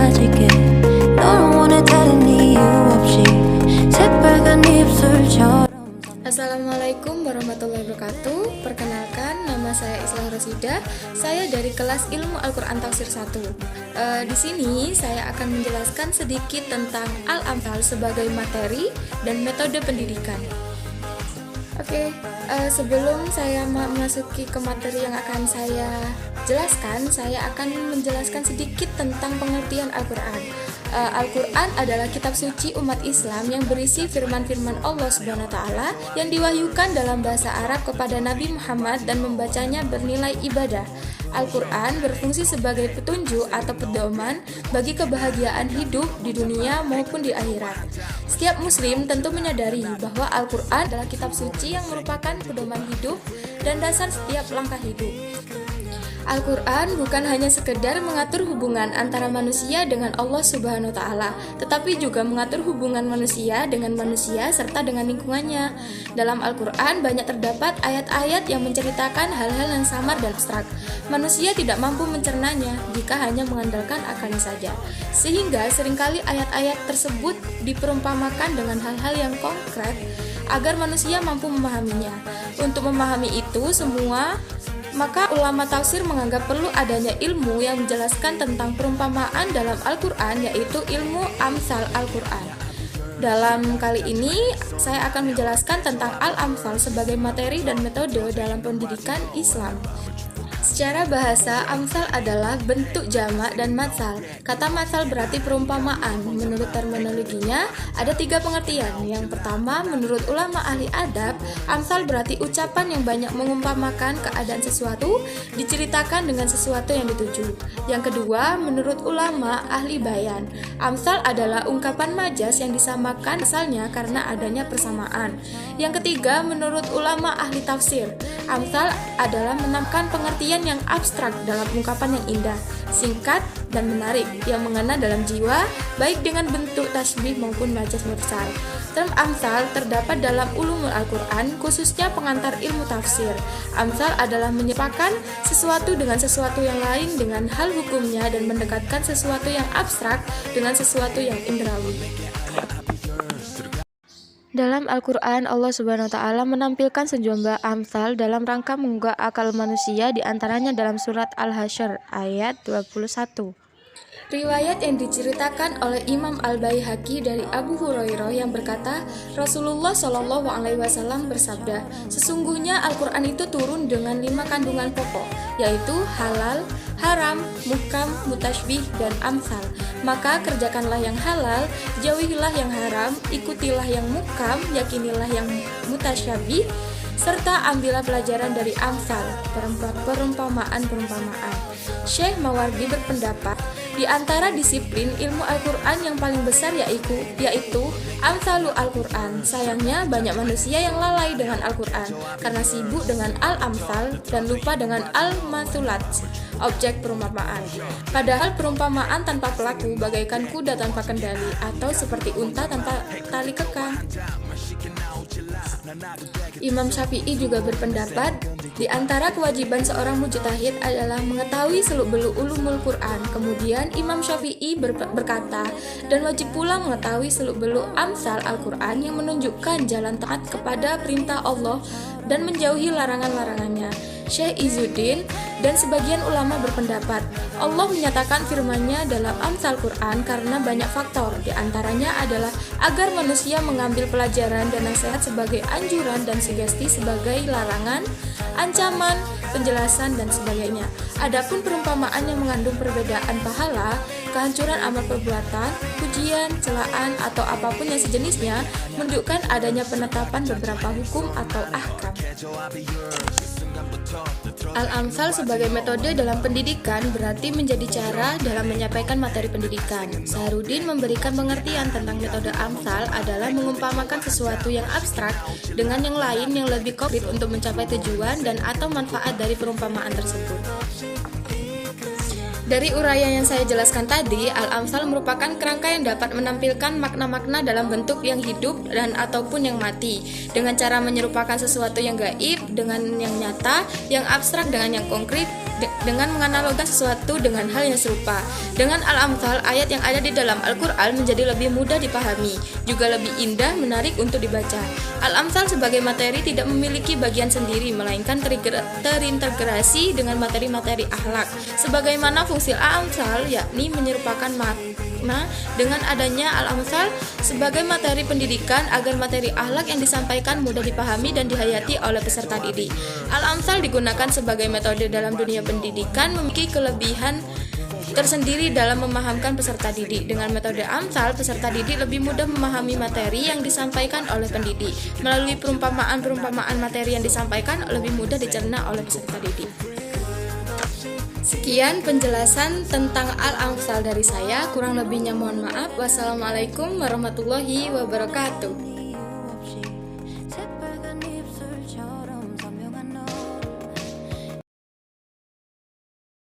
가질게 너를 원해 다른 이유 없이 새빨간 입술처럼. Assalamualaikum warahmatullahi wabarakatuh. Perkenalkan, nama saya Islah Rosida. Saya dari kelas Ilmu Al-Quran Tafsir 1. Di sini saya akan menjelaskan sedikit tentang Al-Amthal sebagai materi dan metode pendidikan. Sebelum saya memasuki ke materi yang akan saya jelaskan, saya akan menjelaskan sedikit tentang pengertian Al-Quran. Al-Quran adalah kitab suci umat Islam yang berisi firman-firman Allah Subhanahu wa Ta'ala yang diwahyukan dalam bahasa Arab kepada Nabi Muhammad dan membacanya bernilai ibadah. Al-Quran berfungsi sebagai petunjuk atau pedoman bagi kebahagiaan hidup di dunia maupun di akhirat. Setiap muslim tentu menyadari bahwa Al-Quran adalah kitab suci yang merupakan pedoman hidup dan dasar setiap langkah hidup. Al-Quran bukan hanya sekedar mengatur hubungan antara manusia dengan Allah Subhanahu wa Ta'ala, tetapi juga mengatur hubungan manusia dengan manusia serta dengan lingkungannya. Dalam Al-Quran banyak terdapat ayat-ayat yang menceritakan hal-hal yang samar dan abstrak. Manusia tidak mampu mencernanya jika hanya mengandalkan akalnya saja, sehingga seringkali ayat-ayat tersebut diperumpamakan dengan hal-hal yang konkret agar manusia mampu memahaminya. Untuk memahami itu semua, maka ulama tafsir menganggap perlu adanya ilmu yang menjelaskan tentang perumpamaan dalam Al-Quran, yaitu ilmu Amsal Al-Quran. Dalam kali ini, saya akan menjelaskan tentang Al-Amsal sebagai materi dan metode dalam pendidikan Islam. Secara bahasa, amsal adalah bentuk jamak dan matsal. Kata matsal berarti perumpamaan. Menurut terminologinya, ada 3 pengertian. Yang pertama, menurut ulama ahli adab, amsal berarti ucapan yang banyak mengumpamakan keadaan sesuatu, diceritakan dengan sesuatu yang dituju. Yang kedua, menurut ulama ahli bayan, amsal adalah ungkapan majas yang disamakan asalnya karena adanya persamaan. Yang ketiga, menurut ulama ahli tafsir, amsal adalah menambahkan pengertian yang abstrak dalam ungkapan yang indah, singkat, dan menarik yang mengena dalam jiwa, baik dengan bentuk tasbih maupun majas mursal. Term amsal terdapat dalam ulumul Al-Quran, khususnya pengantar ilmu tafsir. Amsal adalah menyepakan sesuatu dengan sesuatu yang lain dengan hal hukumnya dan mendekatkan sesuatu yang abstrak dengan sesuatu yang indrawi. Dalam Al-Quran, Allah Subhanahu wa Ta'ala menampilkan sejumlah amsal dalam rangka menggugah akal manusia, diantaranya dalam surat Al-Hasyr ayat 21. Riwayat yang diceritakan oleh Imam Al-Baihaqi dari Abu Hurairah yang berkata, Rasulullah Shallallahu Alaihi Wasallam bersabda, sesungguhnya Al-Quran itu turun dengan 5 kandungan pokok, yaitu halal, haram, muhkam, mutasybih, dan amsal. Maka kerjakanlah yang halal, jauhilah yang haram, ikutilah yang muhkam, yakinilah yang mutasyabih, serta ambillah pelajaran dari amsal, perumpamaan-perumpamaan. Syekh Mawardi berpendapat, di antara disiplin ilmu Al-Quran yang paling besar yaitu Amsalu Al-Quran. Sayangnya banyak manusia yang lalai dengan Al-Quran karena sibuk dengan Al-Amsal dan lupa dengan Al-Mathulat, objek perumpamaan. Padahal perumpamaan tanpa pelaku bagaikan kuda tanpa kendali atau seperti unta tanpa tali kekang. Imam Syafi'i juga berpendapat, di antara kewajiban seorang mujtahid adalah mengetahui seluk-beluk ulumul Quran. Kemudian Imam Syafi'i berkata, dan wajib pula mengetahui seluk-beluk amsal Al-Quran yang menunjukkan jalan taat kepada perintah Allah dan menjauhi larangan-larangannya. Syekh Izzuddin dan sebagian ulama berpendapat, Allah menyatakan firman-Nya dalam Amsal Quran karena banyak faktor, di antaranya adalah agar manusia mengambil pelajaran dan nasihat sebagai anjuran dan sugesti sebagai larangan, ancaman, penjelasan, dan sebagainya. Adapun perumpamaan yang mengandung perbedaan pahala, kehancuran amal perbuatan, pujian, celaan, atau apapun yang sejenisnya, menunjukkan adanya penetapan beberapa hukum atau ahkam. Al-Amsal sebagai metode dalam pendidikan berarti menjadi cara dalam menyampaikan materi pendidikan. Sahrudin memberikan pengertian tentang metode Amsal adalah mengumpamakan sesuatu yang abstrak dengan yang lain yang lebih konkret untuk mencapai tujuan dan atau manfaat dari perumpamaan tersebut. Dari uraian yang saya jelaskan tadi, Al-Amsal merupakan kerangka yang dapat menampilkan makna-makna dalam bentuk yang hidup dan ataupun yang mati, dengan cara menyerupakan sesuatu yang gaib dengan yang nyata, yang abstrak dengan yang konkret, dengan menganalogkan sesuatu dengan hal yang serupa. Dengan Al-Amthal, ayat yang ada di dalam Al-Quran menjadi lebih mudah dipahami, juga lebih indah, menarik untuk dibaca. Al-Amthal sebagai materi tidak memiliki bagian sendiri, melainkan terintegrasi dengan materi-materi akhlak. Sebagaimana fungsi Al-Amthal, yakni menyerupakan makna dengan adanya Al-Amthal sebagai materi pendidikan agar materi akhlak yang disampaikan mudah dipahami dan dihayati oleh peserta didik. Al-Amthal digunakan sebagai metode dalam dunia pendidikan, memiliki kelebihan tersendiri dalam memahamkan peserta didik. Dengan metode Amthal, peserta didik lebih mudah memahami materi yang disampaikan oleh pendidik. Melalui perumpamaan materi yang disampaikan lebih mudah dicerna oleh peserta didik. Sekian penjelasan tentang Al-Amthal dari saya. Kurang lebihnya mohon maaf. Wassalamualaikum warahmatullahi wabarakatuh.